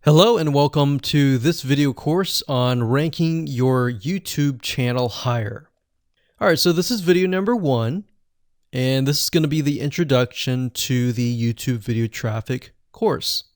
Hello and welcome to this video course on ranking your YouTube channel higher. All right, so this is video number 1, and this is going to be the introduction to the YouTube video traffic course.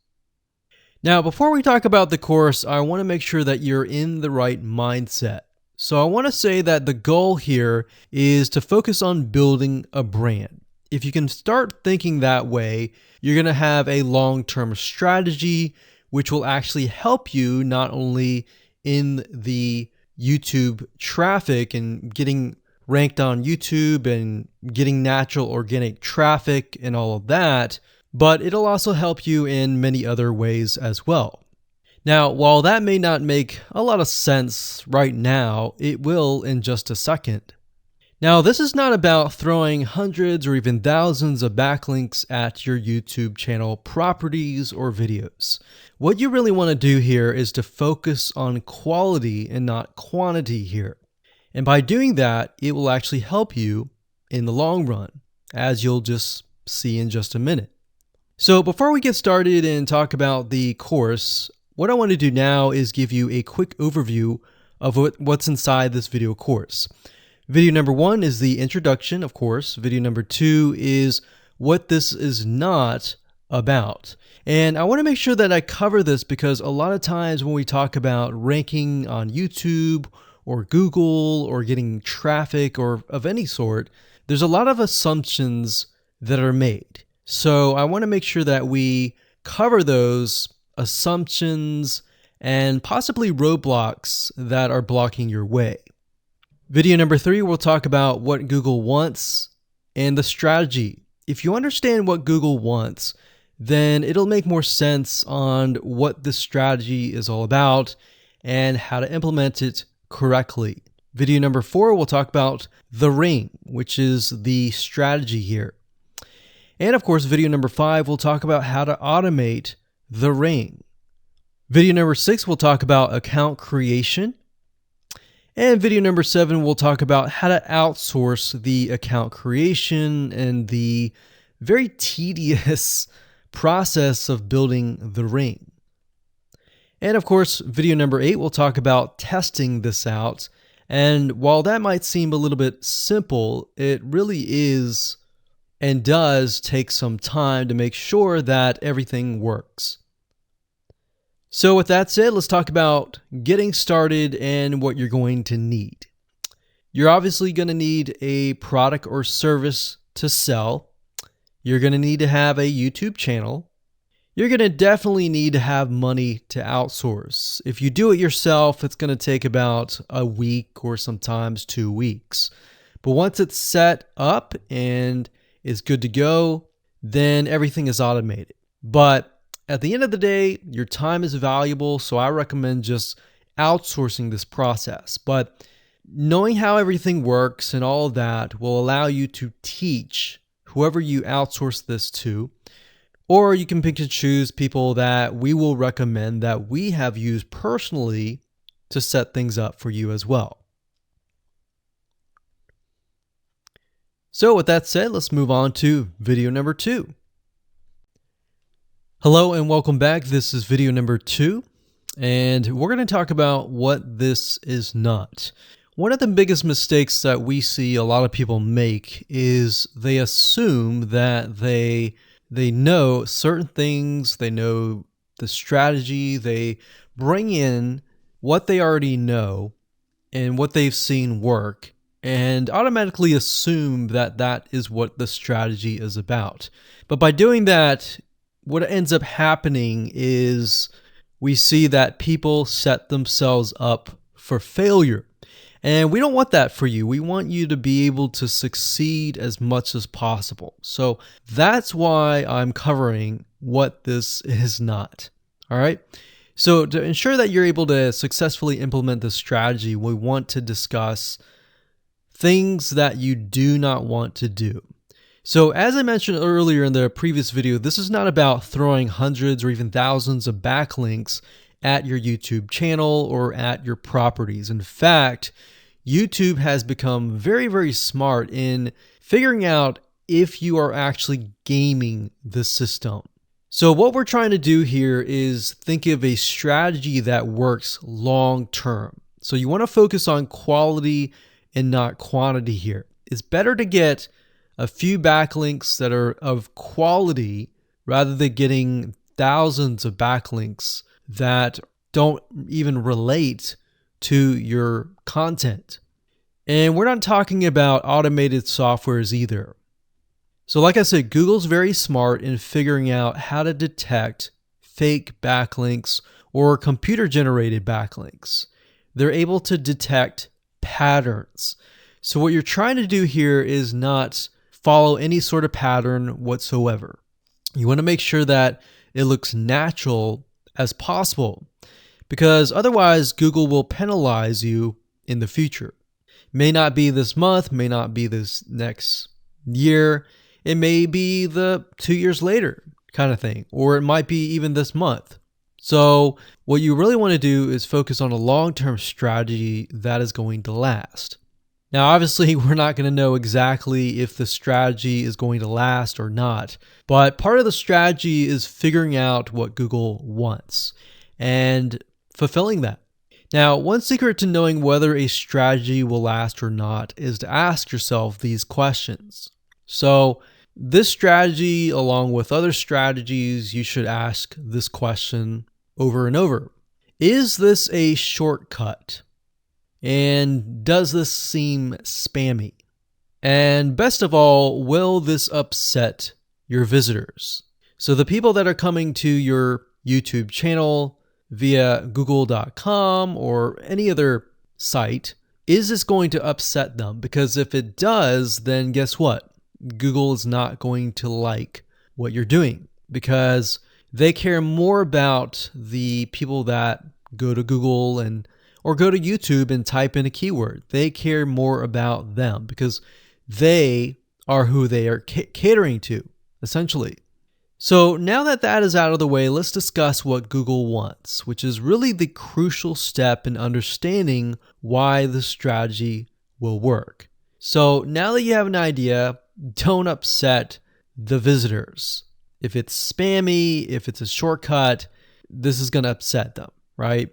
Now, before we talk about the course, I want to make sure that you're in the right mindset. So I want to say that the goal here is to focus on building a brand. If you can start thinking that way, you're going to have a long-term strategy which will actually help you not only in the YouTube traffic and getting ranked on YouTube and getting natural organic traffic and all of that, but it'll also help you in many other ways as well. Now, while that may not make a lot of sense right now, it will in just a second. Now, this is not about throwing hundreds or even thousands of backlinks at your YouTube channel properties or videos. What you really want to do here is to focus on quality and not quantity here. And by doing that, it will actually help you in the long run, as you'll just see in just a minute. So before we get started and talk about the course, what I want to do now is give you a quick overview of what's inside this video course. Video number 1 is the introduction, of course. Video number 2 is what this is not about. And I want to make sure that I cover this because a lot of times when we talk about ranking on YouTube or Google or getting traffic or of any sort, there's a lot of assumptions that are made. So I want to make sure that we cover those assumptions and possibly roadblocks that are blocking your way. Video number 3, we'll talk about what Google wants and the strategy. If you understand what Google wants, then it'll make more sense on what this strategy is all about and how to implement it correctly. Video number 4, we'll talk about the ring, which is the strategy here. And of course, video number 5, we'll talk about how to automate the ring. Video number 6, we'll talk about account creation. And video number 7, we'll talk about how to outsource the account creation and the very tedious process of building the ring. And of course, video number 8, we'll talk about testing this out. And while that might seem a little bit simple, it really is and does take some time to make sure that everything works. So with that said, let's talk about getting started and what you're going to need. You're obviously going to need a product or service to sell. You're going to need to have a YouTube channel. You're going to definitely need to have money to outsource. If you do it yourself, it's going to take about a week or sometimes 2 weeks. But once it's set up and is good to go, then everything is automated. But at the end of the day, your time is valuable, so I recommend just outsourcing this process. But knowing how everything works and all of that will allow you to teach whoever you outsource this to, or you can pick and choose people that we will recommend that we have used personally to set things up for you as well. So with that said, let's move on to video number 2. Hello and welcome back. This is video number 2, and we're going to talk about what this is not. One of the biggest mistakes that we see a lot of people make is they assume that they know certain things, they know the strategy, they bring in what they already know and what they've seen work, and automatically assume that that is what the strategy is about. But by doing that, what ends up happening is we see that people set themselves up for failure. And we don't want that for you. We want you to be able to succeed as much as possible. So that's why I'm covering what this is not. All right. So to ensure that you're able to successfully implement this strategy, we want to discuss things that you do not want to do. So as I mentioned earlier in the previous video, this is not about throwing hundreds or even thousands of backlinks at your YouTube channel or at your properties. In fact, YouTube has become very, very smart in figuring out if you are actually gaming the system. So what we're trying to do here is think of a strategy that works long term. So you want to focus on quality and not quantity here. It's better to get a few backlinks that are of quality rather than getting thousands of backlinks that don't even relate to your content. And we're not talking about automated softwares either. So like I said, Google's very smart in figuring out how to detect fake backlinks or computer-generated backlinks. They're able to detect patterns. So what you're trying to do here is not follow any sort of pattern whatsoever. You want to make sure that it looks natural as possible, because otherwise Google will penalize you in the future. May not be this month, may not be this next year. It may be the 2 years later kind of thing, or it might be even this month. So what you really want to do is focus on a long-term strategy that is going to last. Now, obviously, we're not going to know exactly if the strategy is going to last or not, but part of the strategy is figuring out what Google wants and fulfilling that. Now, one secret to knowing whether a strategy will last or not is to ask yourself these questions. So this strategy, along with other strategies, you should ask this question over and over. Is this a shortcut? And does this seem spammy? And best of all, will this upset your visitors? So the people that are coming to your YouTube channel via google.com or any other site, is this going to upset them? Because if it does, then guess what? Google is not going to like what you're doing, because they care more about the people that go to Google or go to YouTube and type in a keyword. They care more about them because they are who they are catering to, essentially. So now that that is out of the way, let's discuss what Google wants, which is really the crucial step in understanding why the strategy will work. So now that you have an idea, don't upset the visitors. If it's spammy, if it's a shortcut, this is going to upset them, right?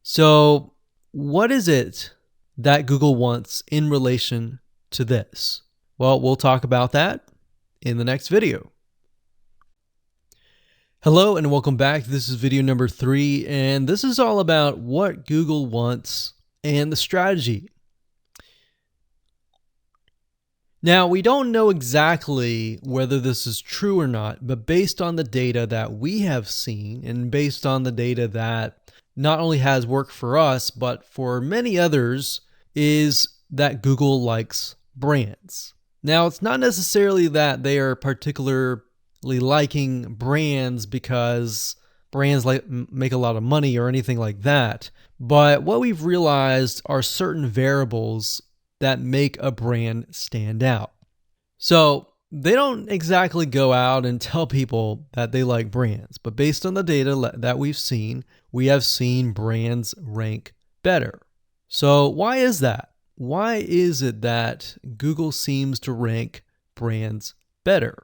So what is it that Google wants in relation to this? Well, we'll talk about that in the next video. Hello and welcome back. This is video number 3, and this is all about what Google wants and the strategy. Now, we don't know exactly whether this is true or not, but based on the data that we have seen and based on the data that not only has worked for us, but for many others, is that Google likes brands. Now, it's not necessarily that they are particularly liking brands because brands make a lot of money or anything like that, but what we've realized are certain variables that make a brand stand out. So they don't exactly go out and tell people that they like brands, but based on the data that we've seen, we have seen brands rank better. So why is that? Why is it that Google seems to rank brands better?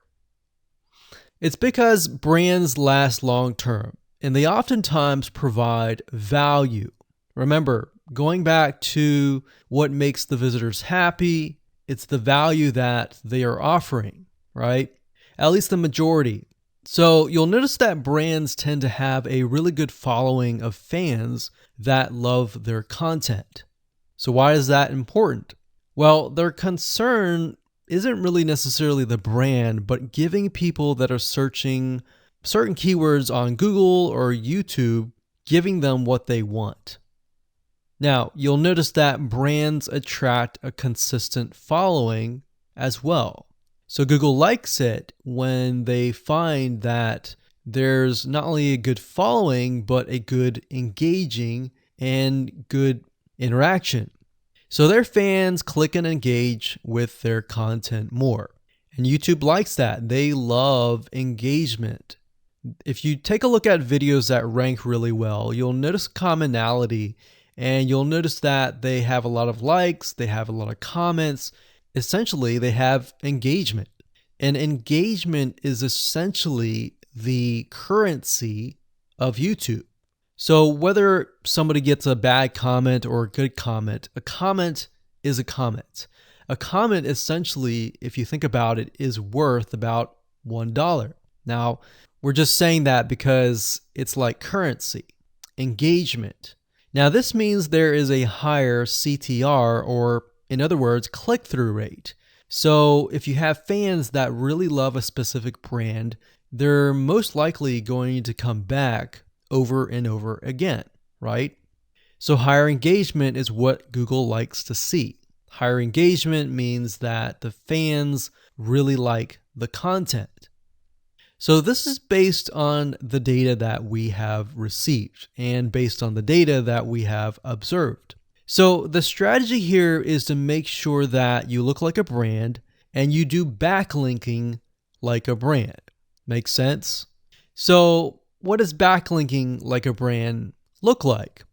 It's because brands last long term, and they oftentimes provide value. Remember, going back to what makes the visitors happy, it's the value that they are offering, right? At least the majority. So you'll notice that brands tend to have a really good following of fans that love their content. So why is that important? Well, their concern isn't really necessarily the brand, but giving people that are searching certain keywords on Google or YouTube, giving them what they want. Now, you'll notice that brands attract a consistent following as well. So Google likes it when they find that there's not only a good following, but a good engaging and good interaction. So their fans click and engage with their content more. And YouTube likes that. They love engagement. If you take a look at videos that rank really well, you'll notice commonality. And you'll notice that they have a lot of likes, they have a lot of comments. Essentially, they have engagement. And engagement is essentially the currency of YouTube. So whether somebody gets a bad comment or a good comment, a comment is a comment. A comment essentially, if you think about it, is worth about $1. Now, we're just saying that because it's like currency, engagement. Now, this means there is a higher CTR, or in other words, click-through rate. So if you have fans that really love a specific brand, they're most likely going to come back over and over again, right? So higher engagement is what Google likes to see. Higher engagement means that the fans really like the content. So this is based on the data that we have received and based on the data that we have observed. So the strategy here is to make sure that you look like a brand and you do backlinking like a brand. Make sense? So what does backlinking like a brand look like?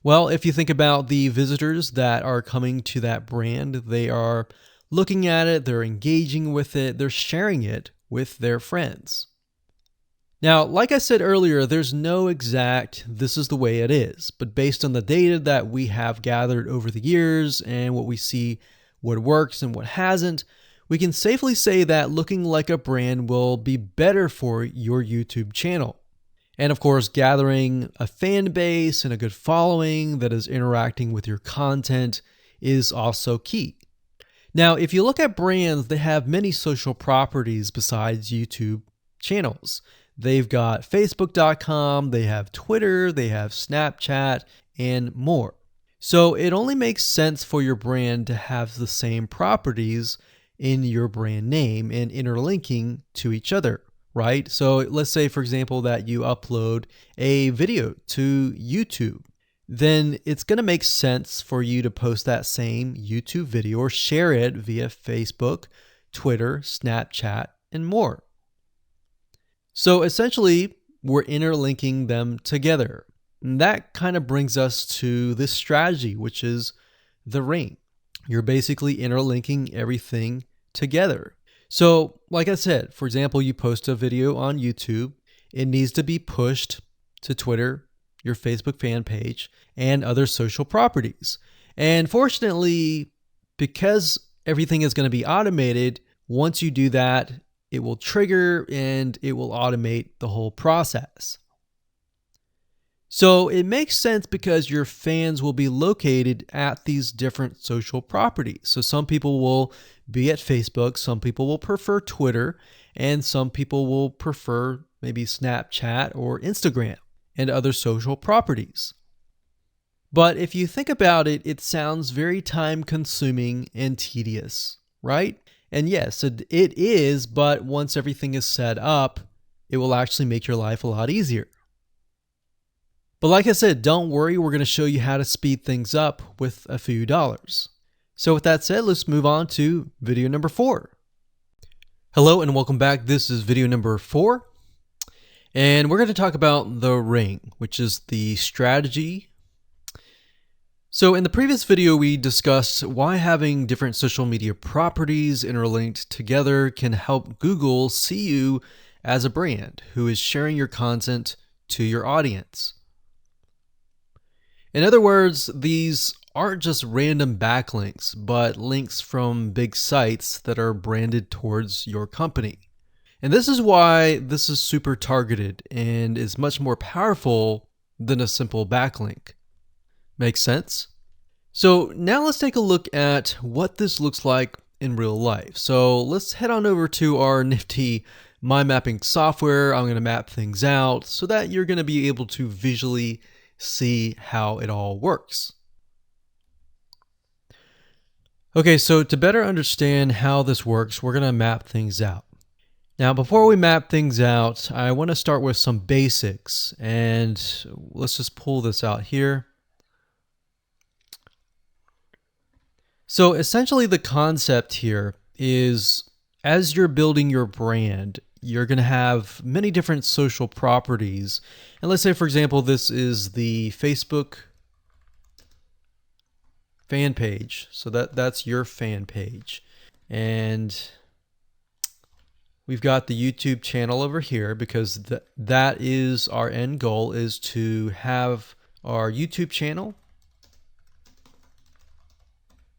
Well, if you think about the visitors that are coming to that brand, they are looking at it, they're engaging with it, they're sharing it with their friends. Now, like I said earlier, there's no exact this is the way it is, but based on the data that we have gathered over the years and what we see what works and what hasn't, we can safely say that looking like a brand will be better for your YouTube channel. And of course, gathering a fan base and a good following that is interacting with your content is also key. Now, if you look at brands, they have many social properties besides YouTube channels. They've got Facebook.com, they have Twitter, they have Snapchat, and more. So it only makes sense for your brand to have the same properties in your brand name and interlinking to each other, right? So let's say, for example, that you upload a video to YouTube. Then it's going to make sense for you to post that same YouTube video or share it via Facebook, Twitter, Snapchat, and more. So essentially, we're interlinking them together. And that kind of brings us to this strategy, which is the ring. You're basically interlinking everything together. So like I said, for example, you post a video on YouTube, it needs to be pushed to Twitter, your Facebook fan page, and other social properties. And fortunately, because everything is going to be automated, once you do that, it will trigger and it will automate the whole process. So it makes sense because your fans will be located at these different social properties. So some people will be at Facebook, some people will prefer Twitter, and some people will prefer maybe Snapchat or Instagram and other social properties. But if you think about it, it sounds very time consuming and tedious, right? And yes, it is, but once everything is set up, it will actually make your life a lot easier. But like I said, don't worry, we're going to show you how to speed things up with a few dollars. So with that said, let's move on to video number 4. Hello and welcome back. This is video number 4. And we're going to talk about the ring, which is the strategy. So in the previous video, we discussed why having different social media properties interlinked together can help Google see you as a brand who is sharing your content to your audience. In other words, these aren't just random backlinks, but links from big sites that are branded towards your company. And this is why this is super targeted and is much more powerful than a simple backlink. Make sense? So now let's take a look at what this looks like in real life. So let's head on over to our nifty mind mapping software. I'm going to map things out so that you're going to be able to visually see how it all works. Okay, so to better understand how this works, we're going to map things out. Now, before we map things out, I want to start with some basics, and let's just pull this out here. So essentially the concept here is as you're building your brand, you're going to have many different social properties. And let's say, for example, this is the Facebook fan page. So that's your fan page. And we've got the YouTube channel over here because that is our end goal, is to have our YouTube channel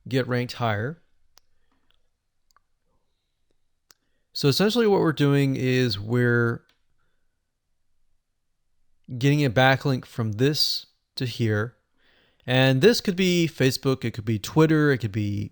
get ranked higher. So essentially what we're doing is we're getting a backlink from this to here. And this could be Facebook, it could be Twitter, it could be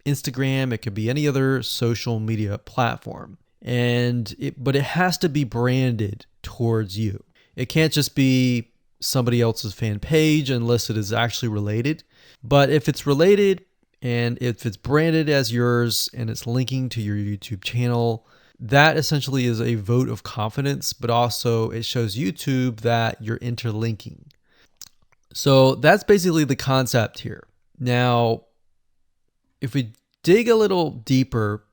Instagram, it could be any other social media platform. But it has to be branded towards you. It can't just be somebody else's fan page unless it is actually related. But if it's related and if it's branded as yours and it's linking to your YouTube channel, that essentially is a vote of confidence, but also it shows YouTube that you're interlinking. So that's basically the concept here. Now, if we dig a little deeper,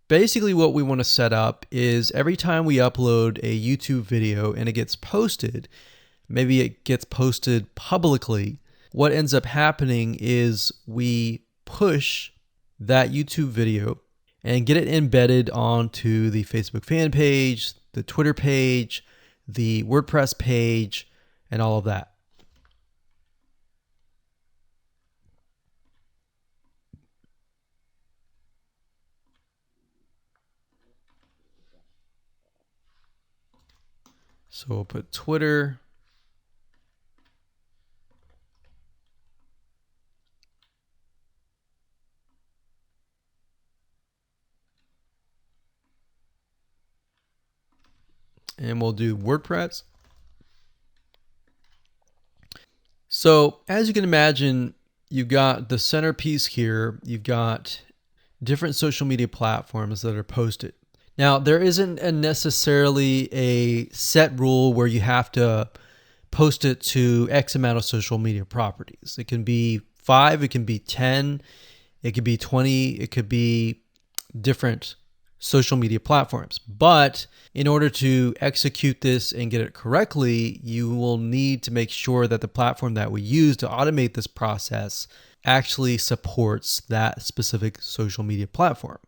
basically what we want to set up is every time we upload a YouTube video and it gets posted, maybe it gets posted publicly, what ends up happening is we push that YouTube video and get it embedded onto the Facebook fan page, the Twitter page, the WordPress page, and all of that. So we'll put Twitter. And we'll do WordPress. So as you can imagine, you've got the centerpiece here. You've got different social media platforms that are posted. Now, there isn't necessarily a set rule where you have to post it to X amount of social media properties. It can be 5, it can be 10, it could be 20, it could be different social media platforms. But in order to execute this and get it correctly, you will need to make sure that the platform that we use to automate this process actually supports that specific social media platform.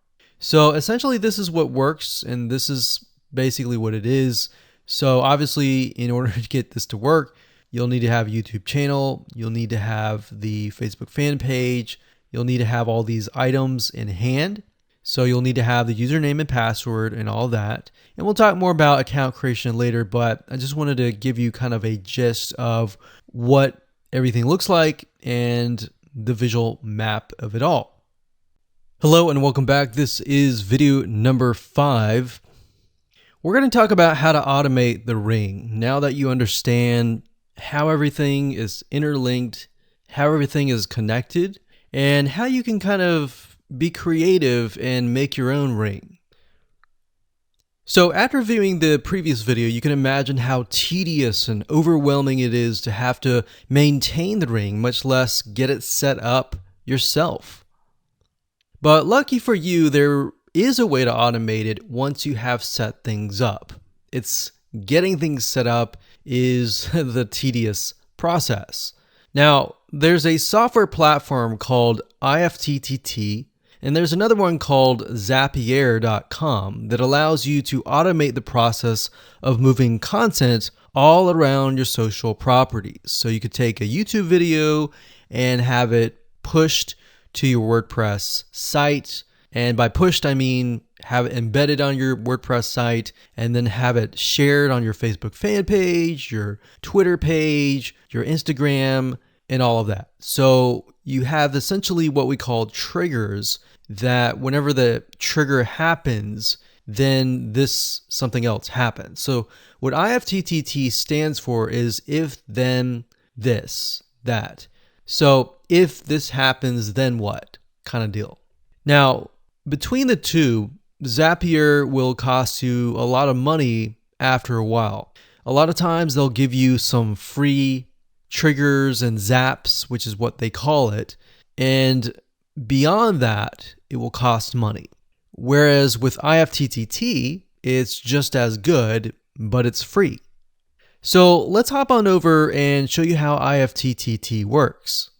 So essentially this is what works, and this is basically what it is. So obviously in order to get this to work, you'll need to have a YouTube channel, you'll need to have the Facebook fan page, you'll need to have all these items in hand. So you'll need to have the username and password and all that. And we'll talk more about account creation later, but I just wanted to give you kind of a gist of what everything looks like and the visual map of it all. Hello and welcome back. This is video number 5. We're going to talk about how to automate the ring. Now that you understand how everything is interlinked, how everything is connected, and how you can kind of be creative and make your own ring. So after viewing the previous video, you can imagine how tedious and overwhelming it is to have to maintain the ring, much less get it set up yourself. But lucky for you, there is a way to automate it once you have set things up. It's getting things set up is the tedious process. Now, there's a software platform called IFTTT, and there's another one called Zapier.com that allows you to automate the process of moving content all around your social properties. So you could take a YouTube video and have it pushed to your WordPress site. And by pushed, I mean have it embedded on your WordPress site and then have it shared on your Facebook fan page, your Twitter page, your Instagram, and all of that. So you have essentially what we call triggers that whenever the trigger happens, then something else happens. So what IFTTT stands for is if, then, this, that. So if this happens, then what kind of deal. Now, between the two, Zapier will cost you a lot of money after a while. A lot of times they'll give you some free triggers and zaps, which is what they call it. And beyond that, it will cost money. Whereas with IFTTT, it's just as good, but it's free. So let's hop on over and show you how IFTTT works.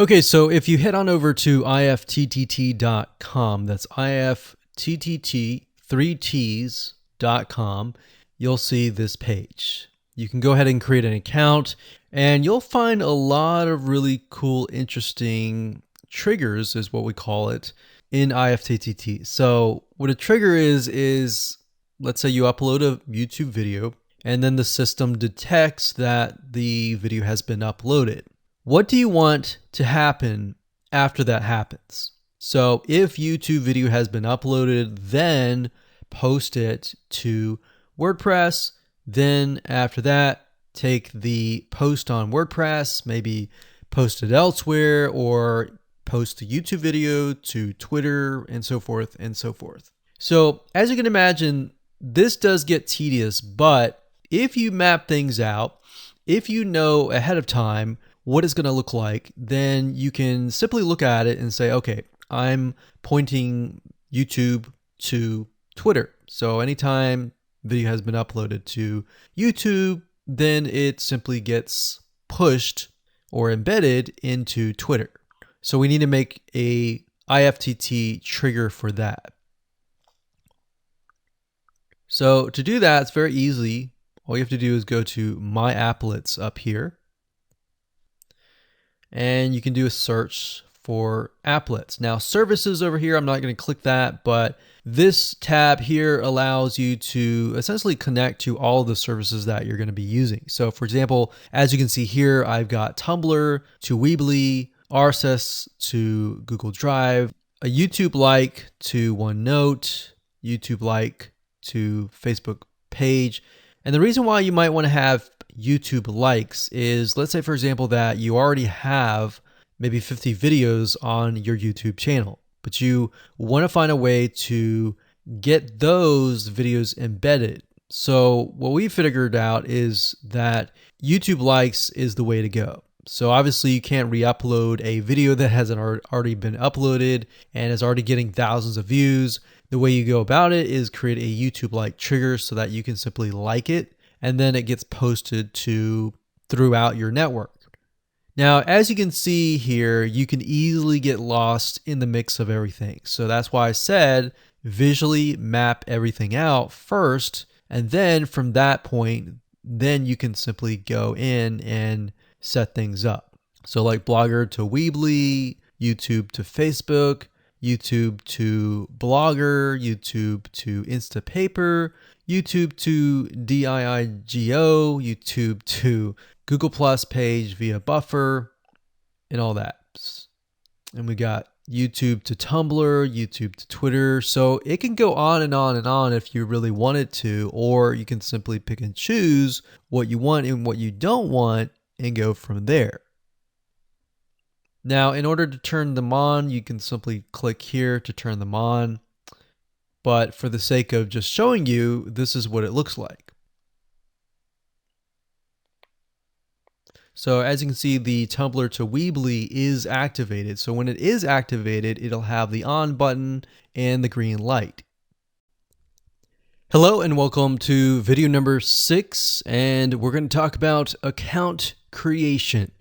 Okay, so if you head on over to ifttt.com, that's ifttt, 3ts.com, you'll see this page. You can go ahead and create an account, and you'll find a lot of really cool, interesting triggers, is what we call it, in ifttt. So what a trigger is let's say you upload a YouTube video, and then the system detects that the video has been uploaded. What do you want to happen after that happens? So if YouTube video has been uploaded, then post it to WordPress. Then after that, take the post on WordPress, maybe post it elsewhere, or post the YouTube video to Twitter, and so forth and so forth. So as you can imagine, this does get tedious, but if you map things out, if you know ahead of time what it's going to look like, then you can simply look at it and say, okay, I'm pointing YouTube to Twitter. So anytime video has been uploaded to YouTube, then it simply gets pushed or embedded into Twitter. So we need to make a IFTT trigger for that. So to do that, it's very easy. All you have to do is go to My Applets up here, and you can do a search for applets. Now services over here, I'm not going to click that, but this tab here allows you to essentially connect to all the services that you're going to be using. So for example, as you can see here, I've got Tumblr to Weebly, RSS to Google Drive, a YouTube like to OneNote, YouTube like to Facebook page. And the reason why you might want to have YouTube likes is, let's say for example that you already have maybe 50 videos on your YouTube channel, but you want to find a way to get those videos embedded. So what we figured out is that YouTube likes is the way to go. So obviously you can't re-upload a video that hasn't already been uploaded and is already getting thousands of views. The way you go about it is create a YouTube like trigger so that you can simply like it, and then it gets posted to throughout your network. Now, as you can see here, you can easily get lost in the mix of everything. So that's why I said visually map everything out first, and then from that point, then you can simply go in and set things up. So like Blogger to Weebly, YouTube to Facebook, YouTube to Blogger, YouTube to Instapaper, YouTube to DIIGO, YouTube to Google Plus page via Buffer, and all that. And we got YouTube to Tumblr, YouTube to Twitter. So it can go on and on and on if you really want it to, or you can simply pick and choose what you want and what you don't want and go from there. Now, in order to turn them on, you can simply click here to turn them on. But for the sake of just showing you, this is what it looks like. So as you can see, the Tumblr to Weebly is activated. So when it is activated, it'll have the on button and the green light. Hello and welcome to video number 6, and we're going to talk about account creation.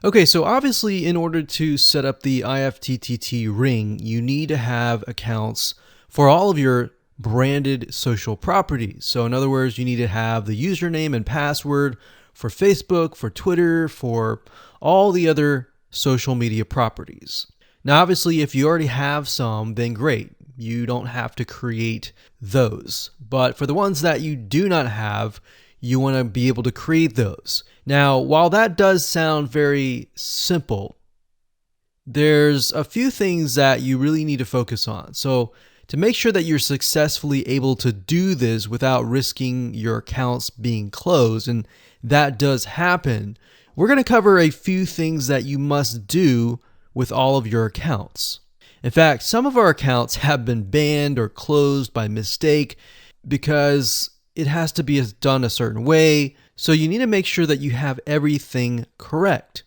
Okay, so obviously in order to set up the IFTTT ring, you need to have accounts for all of your branded social properties. So in other words, you need to have the username and password for Facebook, for Twitter, for all the other social media properties. Now, obviously, if you already have some, then great. You don't have to create those. But for the ones that you do not have, you want to be able to create those. Now, while that does sound very simple, there's a few things that you really need to focus on. So to make sure that you're successfully able to do this without risking your accounts being closed, and that does happen, we're going to cover a few things that you must do with all of your accounts. In fact, some of our accounts have been banned or closed by mistake because it has to be done a certain way. So you need to make sure that you have everything correct.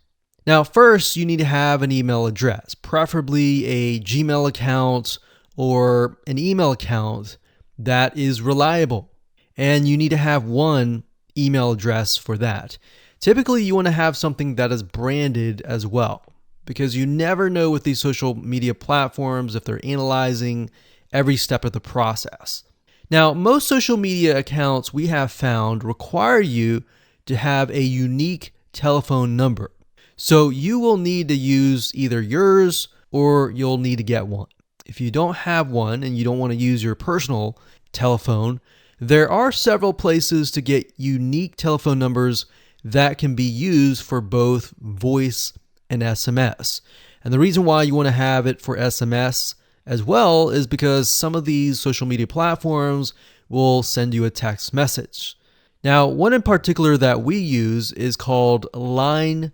Now, first, you need to have an email address, preferably a Gmail account or an email account that is reliable. And you need to have one email address for that. Typically, you want to have something that is branded as well, because you never know with these social media platforms if they're analyzing every step of the process. Now, most social media accounts we have found require you to have a unique telephone number. So you will need to use either yours or you'll need to get one. If you don't have one and you don't want to use your personal telephone, there are several places to get unique telephone numbers that can be used for both voice and SMS. And the reason why you want to have it for SMS as well is because some of these social media platforms will send you a text message. Now, one in particular that we use is called line2.com.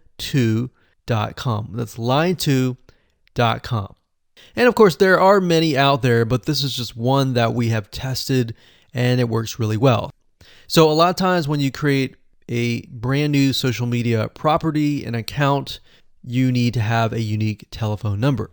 That's line2.com. And of course, there are many out there, but this is just one that we have tested and it works really well. So a lot of times when you create a brand new social media property, an account, you need to have a unique telephone number.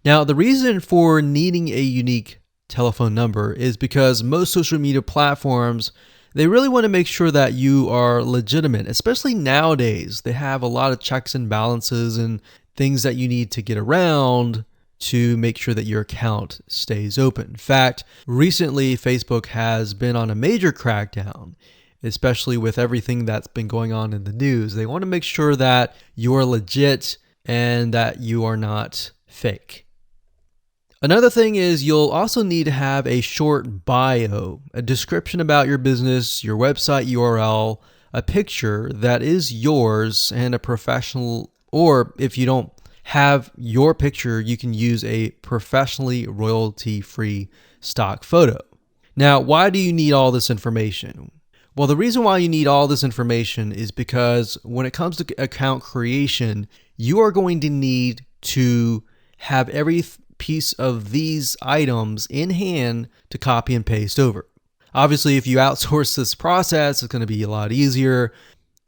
Now, the reason for needing a unique telephone number is because most social media platforms, they really want to make sure that you are legitimate, especially nowadays. They have a lot of checks and balances and things that you need to get around to make sure that your account stays open. In fact, recently Facebook has been on a major crackdown, especially with everything that's been going on in the news. They want to make sure that you're legit and that you are not fake. Another thing is you'll also need to have a short bio, a description about your business, your website URL, a picture that is yours, and a professional, or if you don't have your picture, you can use a professionally royalty-free stock photo. Now, why do you need all this information? Well, the reason why you need all this information is because when it comes to account creation, you are going to need to have every piece of these items in hand to copy and paste over. Obviously, if you outsource this process, it's going to be a lot easier.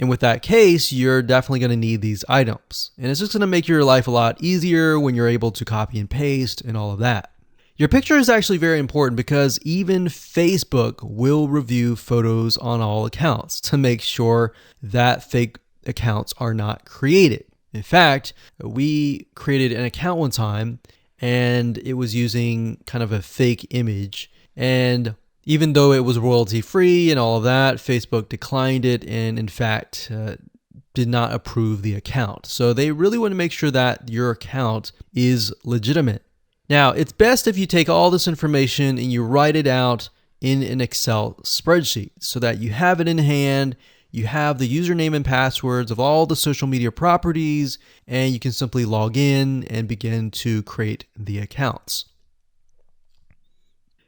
And with that case, you're definitely going to need these items. And it's just going to make your life a lot easier when you're able to copy and paste and all of that. Your picture is actually very important because even Facebook will review photos on all accounts to make sure that fake accounts are not created. In fact, we created an account one time and it was using kind of a fake image. And even though it was royalty free and all of that, Facebook declined it and in fact did not approve the account. So they really want to make sure that your account is legitimate. Now, it's best if you take all this information and you write it out in an Excel spreadsheet so that you have it in hand, you have the username and passwords of all the social media properties, and you can simply log in and begin to create the accounts.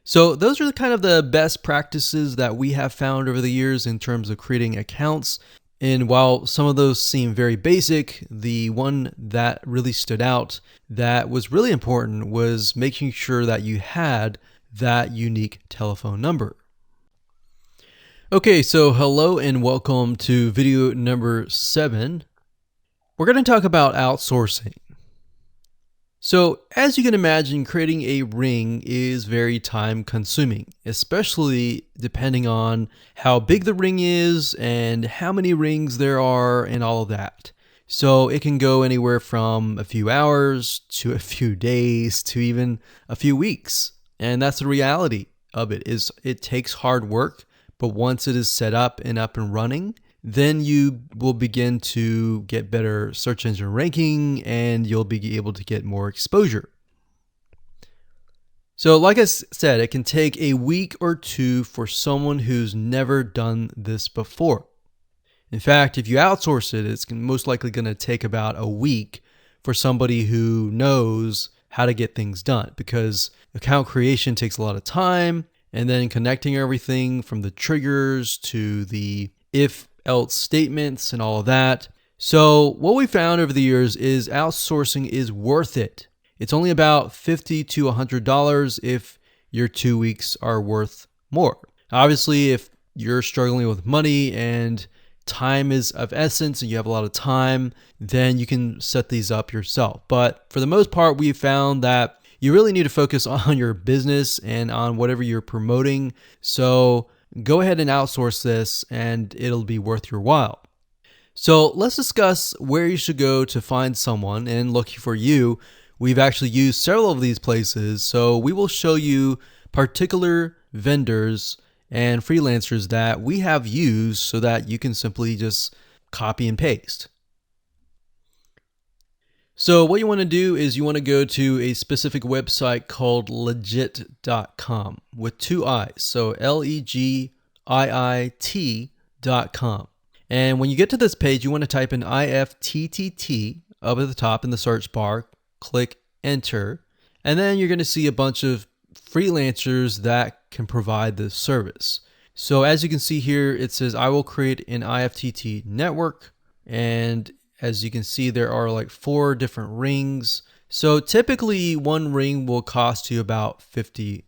So those are kind of the best practices that we have found over the years in terms of creating accounts. And while some of those seem very basic, the one that really stood out that was really important was making sure that you had that unique telephone number. Okay, so hello and welcome to video number 7. We're going to talk about outsourcing. So as you can imagine, creating a ring is very time consuming, especially depending on how big the ring is and how many rings there are and all of that. So it can go anywhere from a few hours to a few days to even a few weeks. And that's the reality of it, is it takes hard work, but once it is set up and running, then you will begin to get better search engine ranking and you'll be able to get more exposure. So like I said, it can take a week or two for someone who's never done this before. In fact, if you outsource it, it's most likely going to take about a week for somebody who knows how to get things done, because account creation takes a lot of time, and then connecting everything from the triggers to the if else statements and all of that. So what we found over the years is outsourcing is worth it. It's only about $50 to $100 if your 2 weeks are worth more. Obviously, if you're struggling with money and time is of essence and you have a lot of time, then you can set these up yourself. But for the most part, we found that you really need to focus on your business and on whatever you're promoting. So go ahead and outsource this and it'll be worth your while. So let's discuss where you should go to find someone, and lucky for you, we've actually used several of these places. So we will show you particular vendors and freelancers that we have used so that you can simply just copy and paste. So what you want to do is you want to go to a specific website called legit.com with two I's. So LEGIIT.com. And when you get to this page, you want to type in IFTTT up at the top in the search bar, click enter, and then you're going to see a bunch of freelancers that can provide this service. So as you can see here, it says I will create an IFTT network, and as you can see, there are like 4 different rings. So typically one ring will cost you about $50.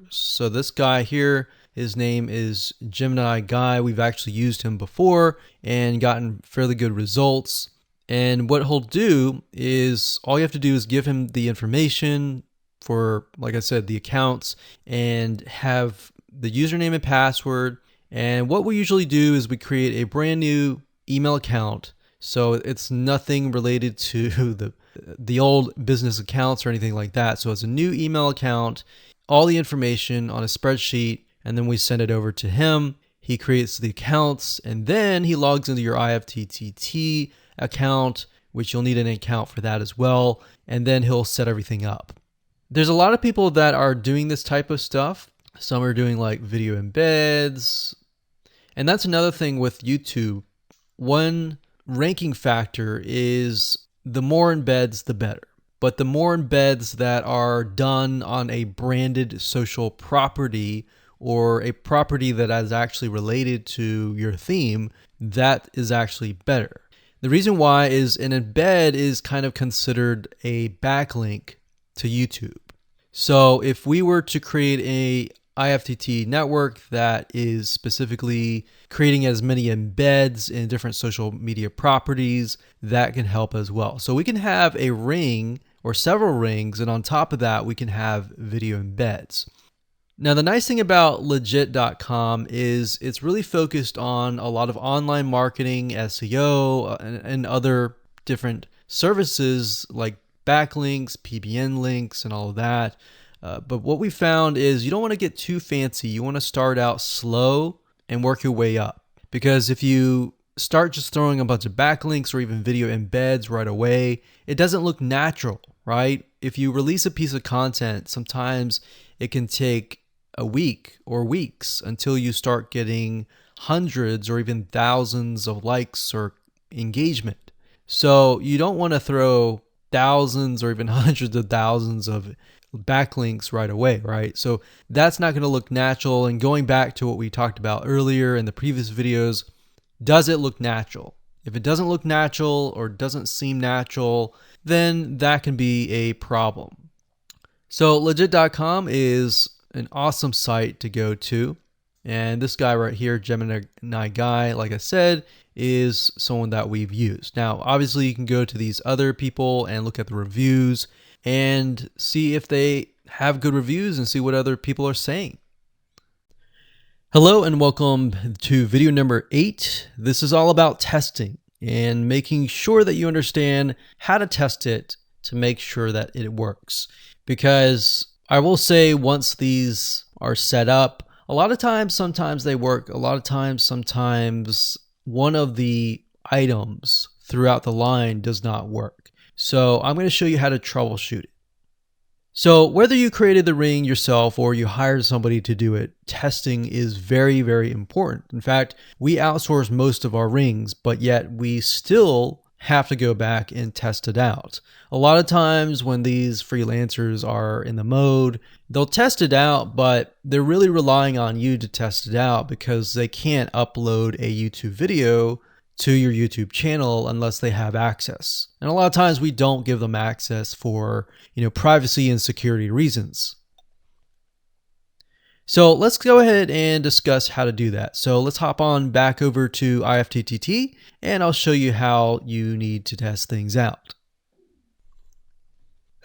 So this guy here, his name is Gemini Guy. We've actually used him before and gotten fairly good results. And what he'll do is all you have to do is give him the information for, like I said, the accounts, and have the username and password. And what we usually do is we create a brand new email account. So it's nothing related to the old business accounts or anything like that. So it's a new email account, all the information on a spreadsheet, and then we send it over to him. He creates the accounts, and then he logs into your IFTTT account, which you'll need an account for that as well, and then he'll set everything up. There's a lot of people that are doing this type of stuff. Some are doing like video embeds, and that's another thing with YouTube. One ranking factor is the more embeds, the better. But the more embeds that are done on a branded social property or a property that is actually related to your theme, that is actually better. The reason why is an embed is kind of considered a backlink to YouTube. So if we were to create a IFTT network that is specifically creating as many embeds in different social media properties, that can help as well. So we can have a ring or several rings, and on top of that, we can have video embeds. Now, the nice thing about legit.com is it's really focused on a lot of online marketing, SEO, and other different services like backlinks, PBN links, and all of that. But what we found is you don't want to get too fancy. You want to start out slow and work your way up. Because if you start just throwing a bunch of backlinks or even video embeds right away, it doesn't look natural, right? If you release a piece of content, sometimes it can take a week or weeks until you start getting hundreds or even thousands of likes or engagement. So you don't want to throw thousands or even hundreds of thousands of backlinks right away, right? So that's not going to look natural. And going back to what we talked about earlier in the previous videos, does it look natural? If it doesn't look natural or doesn't seem natural, then that can be a problem. So legit.com is an awesome site to go to. And this guy right here, Gemini Guy, like I said, is someone that we've used. Now, obviously, you can go to these other people and look at the reviews and see if they have good reviews and see what other people are saying. Hello and welcome to video number 8. This is all about testing and making sure that you understand how to test it to make sure that it works. Because I will say, once these are set up, a lot of times, sometimes they work. A lot of times, sometimes one of the items throughout the line does not work. So I'm going to show you how to troubleshoot it. So whether you created the ring yourself or you hired somebody to do it, testing is very, very important. In fact, we outsource most of our rings, but yet we still have to go back and test it out. A lot of times when these freelancers are in the mode, they'll test it out, but they're really relying on you to test it out because they can't upload a YouTube video to your YouTube channel unless they have access. And a lot of times we don't give them access for, privacy and security reasons. So let's go ahead and discuss how to do that. So let's hop on back over to IFTTT and I'll show you how you need to test things out.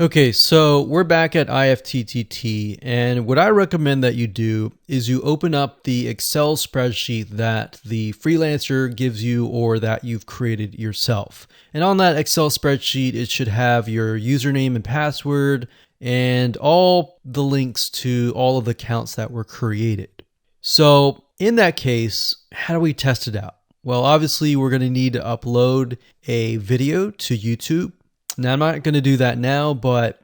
Okay, so we're back at IFTTT, and what I recommend that you do is you open up the Excel spreadsheet that the freelancer gives you or that you've created yourself. And on that Excel spreadsheet, it should have your username and password and all the links to all of the accounts that were created. So in that case, how do we test it out? Well, obviously, we're going to need to upload a video to YouTube. Now, I'm not going to do that now, but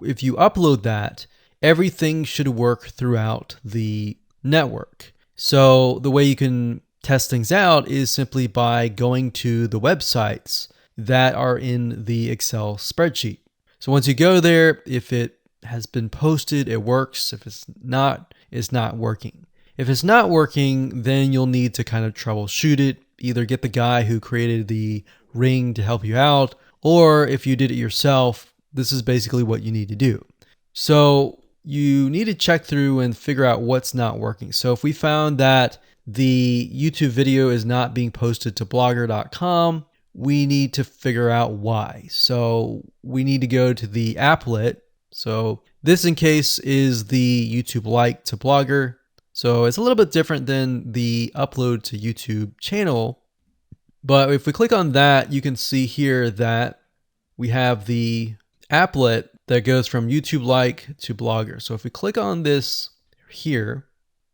if you upload that, everything should work throughout the network. So the way you can test things out is simply by going to the websites that are in the Excel spreadsheet. So once you go there, if it has been posted, it works. If it's not working. If it's not working, then you'll need to kind of troubleshoot it, either get the guy who created the ring to help you out, or if you did it yourself, this is basically what you need to do. So you need to check through and figure out what's not working. So if we found that the YouTube video is not being posted to blogger.com, we need to figure out why. So we need to go to the applet. So this in case is the YouTube like to Blogger. So it's a little bit different than the upload to YouTube channel. But if we click on that, you can see here that we have the applet that goes from YouTube like to Blogger. So if we click on this here,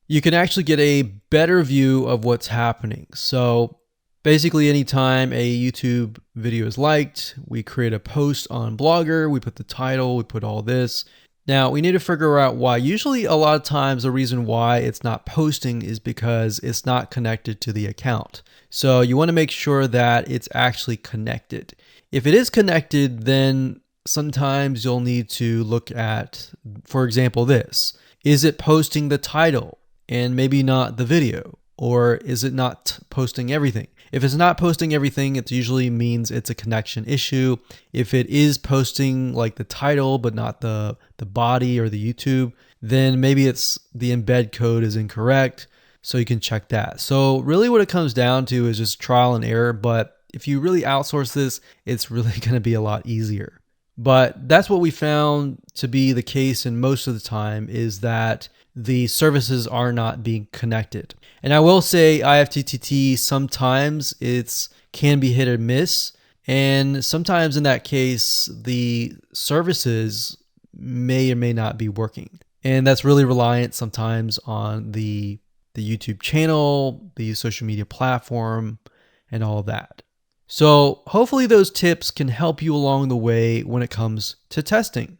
you can actually get a better view of what's happening. So basically anytime a YouTube video is liked, we create a post on Blogger, we put the title, we put all this. Now we need to figure out why. Usually a lot of times the reason why it's not posting is because it's not connected to the account. So you want to make sure that it's actually connected. If it is connected, then sometimes you'll need to look at, for example, this. Is it posting the title and maybe not the video? Or is it not posting everything? If it's not posting everything, it usually means it's a connection issue. If it is posting like the title, but not the body or the YouTube, then maybe it's the embed code is incorrect. So you can check that. So really what it comes down to is just trial and error. But if you really outsource this, it's really going to be a lot easier. But that's what we found to be the case, and most of the time is that the services are not being connected. And I will say IFTTT sometimes can be hit or miss, and sometimes in that case the services may or may not be working. And that's really reliant sometimes on the YouTube channel, the social media platform, and all of that. So hopefully those tips can help you along the way when it comes to testing.